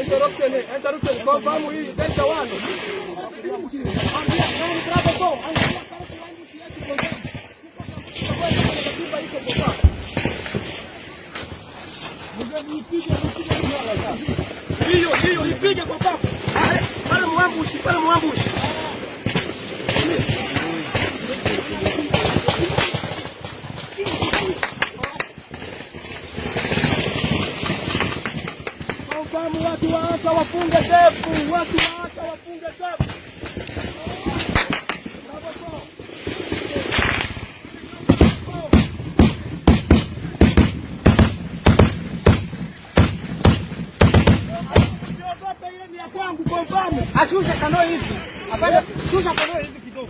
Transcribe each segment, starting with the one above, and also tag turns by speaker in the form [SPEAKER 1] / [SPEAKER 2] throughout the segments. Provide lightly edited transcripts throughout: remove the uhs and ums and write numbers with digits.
[SPEAKER 1] Interruption, confirm hii delta 1. Hiyo ipige kwa papo. Pale mwambushi. Watu waacha wafunge sefu, ile ni ya kwangu kwa mfano. Ashusha kanoi hivi. Hapana, shusha kanoi hivi kidogo.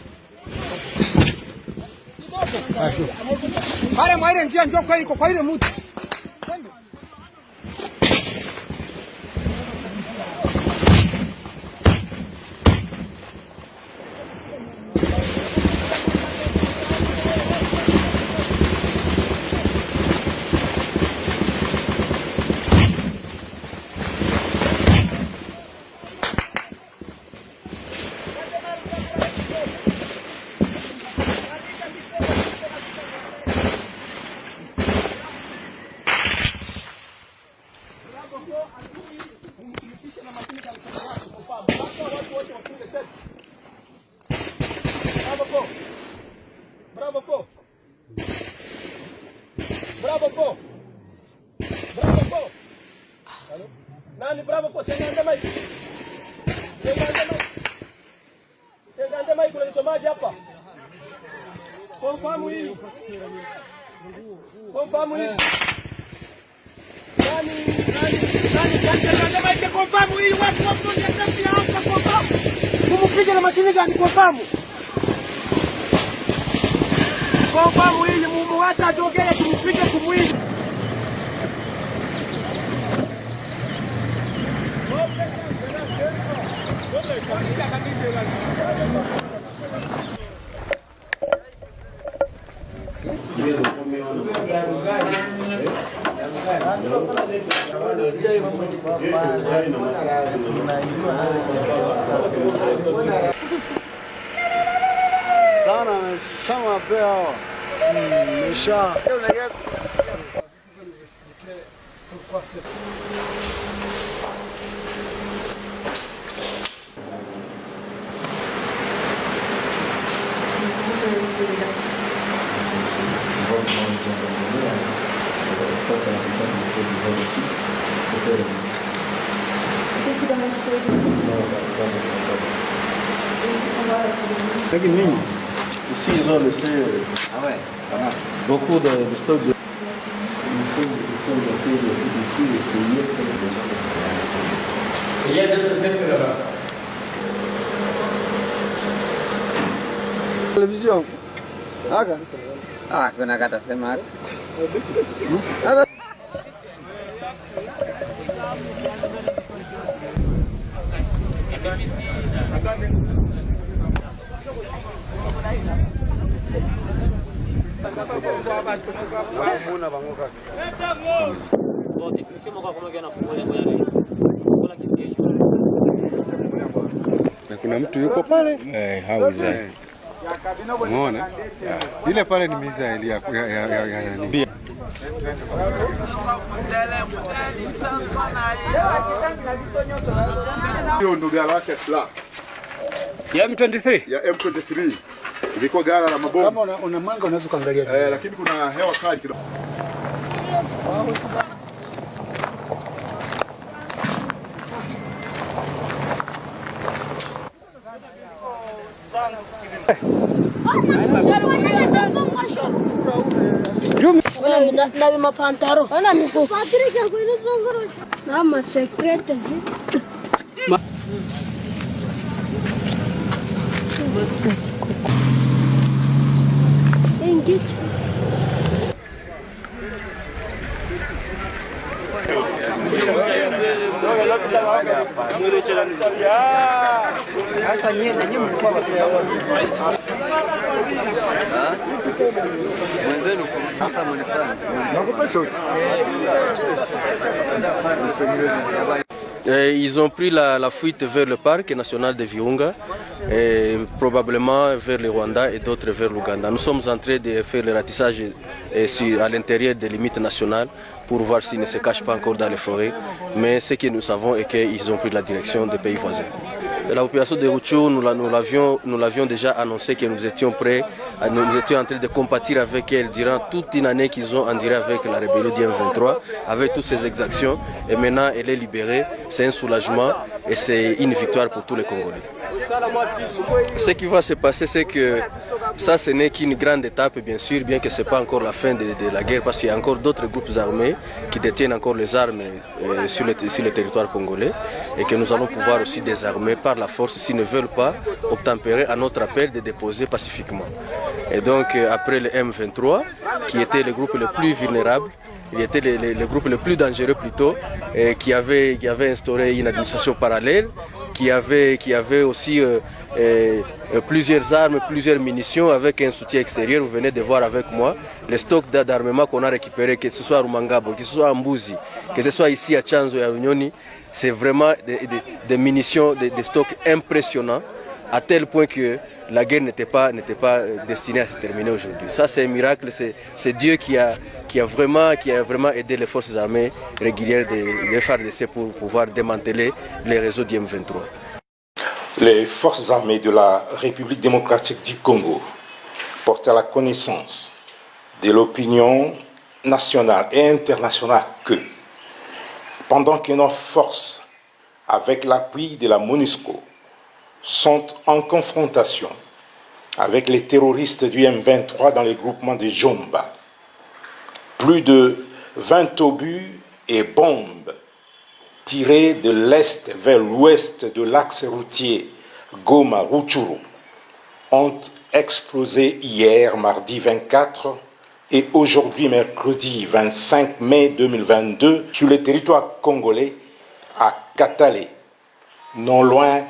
[SPEAKER 1] Pale mwa ile njia njoo kwa ile mtu. Nani bravo for Senganda Mike. Senganda Mike unanisomaje hapa? Confirm hii. Nani Senganda Mike confirm hii watu wanataka hapa confirm. Kumpiga na mashine gani confirm? Confirm hii mumuacha ajogele tumpige kumwili.
[SPEAKER 2] Sana chama peo. Mesha.
[SPEAKER 3] Ici, ils ont laissé beaucoup de stocks de...
[SPEAKER 1] Il y a d'autres effets là-bas.
[SPEAKER 2] Télévision.
[SPEAKER 4] Kuna kata sema.
[SPEAKER 2] Na kuna mtu yuko pale? Hauza. Umeona? Ile pale ni mizaili ya nani? Hiyo ndo gala yake silaha.
[SPEAKER 1] Ya M23?
[SPEAKER 2] Ya M23. Ilikuwa gala la mabomu.
[SPEAKER 4] Kama una manga unaweza kuangalia.
[SPEAKER 2] Lakini kuna hewa kali kidogo.
[SPEAKER 1] Jumla
[SPEAKER 5] na mapantaro ana Patrick akwenda zongoro na ma secretazi Engage.
[SPEAKER 3] Ils ont pris la fuite vers le parc national de Virunga, et probablement vers le Rwanda et d'autres vers l'Ouganda. Nous sommes en train de faire le ratissage à l'intérieur des limites nationales pour voir s'ils ne se cachent pas encore dans les forêts. Mais ce que nous savons est qu'ils ont pris la direction des pays voisins. La population de Rutshuru, nous l'avions déjà annoncé que nous étions prêts, nous étions en train de compatir avec elle durant toute une année qu'ils ont enduré avec la rébellion du M23, avec toutes ces exactions. Et maintenant, elle est libérée, c'est un soulagement et c'est une victoire pour tous les Congolais. Ce qui va se passer, c'est que ça, ce n'est qu'une grande étape, bien sûr, bien que ce n'est pas encore la fin de la guerre, parce qu'il y a encore d'autres groupes armés qui détiennent encore les armes sur le territoire congolais et que nous allons pouvoir aussi désarmer par la force s'ils ne veulent pas obtempérer à notre appel de déposer pacifiquement. Et donc, après le M23, qui était le groupe le plus vulnérable, il était le groupe le plus dangereux plutôt, et qui avait instauré une administration parallèle, qui avait aussi plusieurs armes, plusieurs munitions avec un soutien extérieur. Vous venez de voir avec moi les stocks d'armement qu'on a récupérés, que ce soit à Rumangabo, que ce soit à Mbuzi, que ce soit ici à Chanzo et à Runyoni. C'est vraiment des munitions, des stocks impressionnants, à tel point que la guerre n'était pas destinée à se terminer aujourd'hui. Ça, c'est un miracle, c'est Dieu qui a vraiment aidé les forces armées régulières de FARDC pour pouvoir démanteler les réseaux du M23.
[SPEAKER 6] Les forces armées de la République démocratique du Congo portent à la connaissance de l'opinion nationale et internationale que, pendant que nos forces, avec l'appui de la MONUSCO, sont en confrontation avec les terroristes du M23 dans les groupements de Jomba, plus de 20 obus et bombes tirés de l'est vers l'ouest de l'axe routier Goma-Rutshuru ont explosé hier, mardi 24, et aujourd'hui, mercredi 25 mai 2022, sur le territoire congolais à Katale, non loin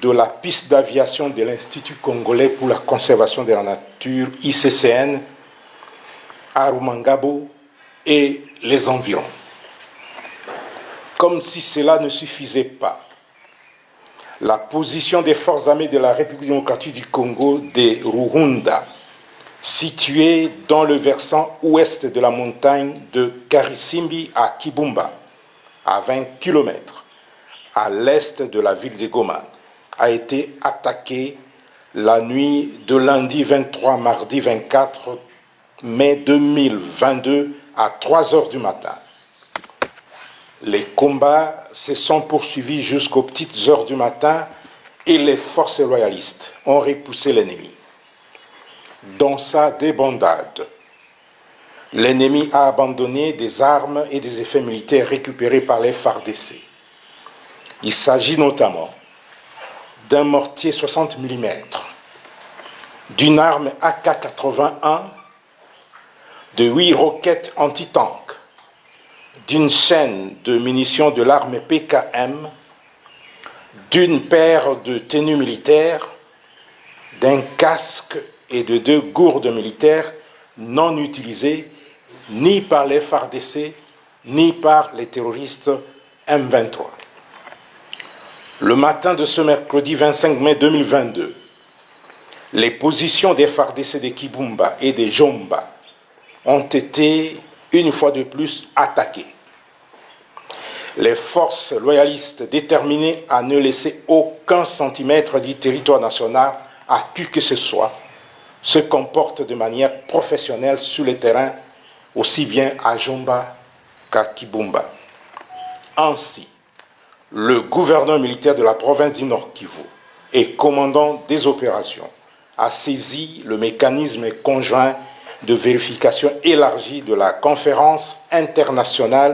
[SPEAKER 6] de la piste d'aviation de l'Institut congolais pour la conservation de la nature, ICCN, à Rumangabo et les environs. Comme si cela ne suffisait pas, la position des forces armées de la République démocratique du Congo de Ruhunda, située dans le versant ouest de la montagne de Karisimbi à Kibumba, à 20 km à l'est de la ville de Goma, a été attaquée la nuit de lundi 23 mardi 24 mai 2022 à 3 heures du matin. Les combats se sont poursuivis jusqu'aux petites heures du matin et les forces loyalistes ont repoussé l'ennemi. Dans sa débandade, l'ennemi a abandonné des armes et des effets militaires récupérés par les FARDC. Il s'agit notamment d'un mortier 60 mm, d'une arme AK-81, de 8 roquettes anti-tank, d'une chaîne de munitions de l'arme PKM, d'une paire de tenues militaires, d'un casque et de 2 gourdes militaires non utilisées ni par les FARDC ni par les terroristes M23. Le matin de ce mercredi 25 mai 2022, les positions des FARDC de Kibumba et de Jomba ont été une fois de plus attaquées. Les forces loyalistes déterminées à ne laisser aucun centimètre du territoire national à qui que ce soit se comportent de manière professionnelle sur le terrain, aussi bien à Jomba qu'à Kibumba. Ainsi, le gouverneur militaire de la province du Nord Kivu et commandant des opérations a saisi le mécanisme conjoint de vérification élargie de la conférence internationale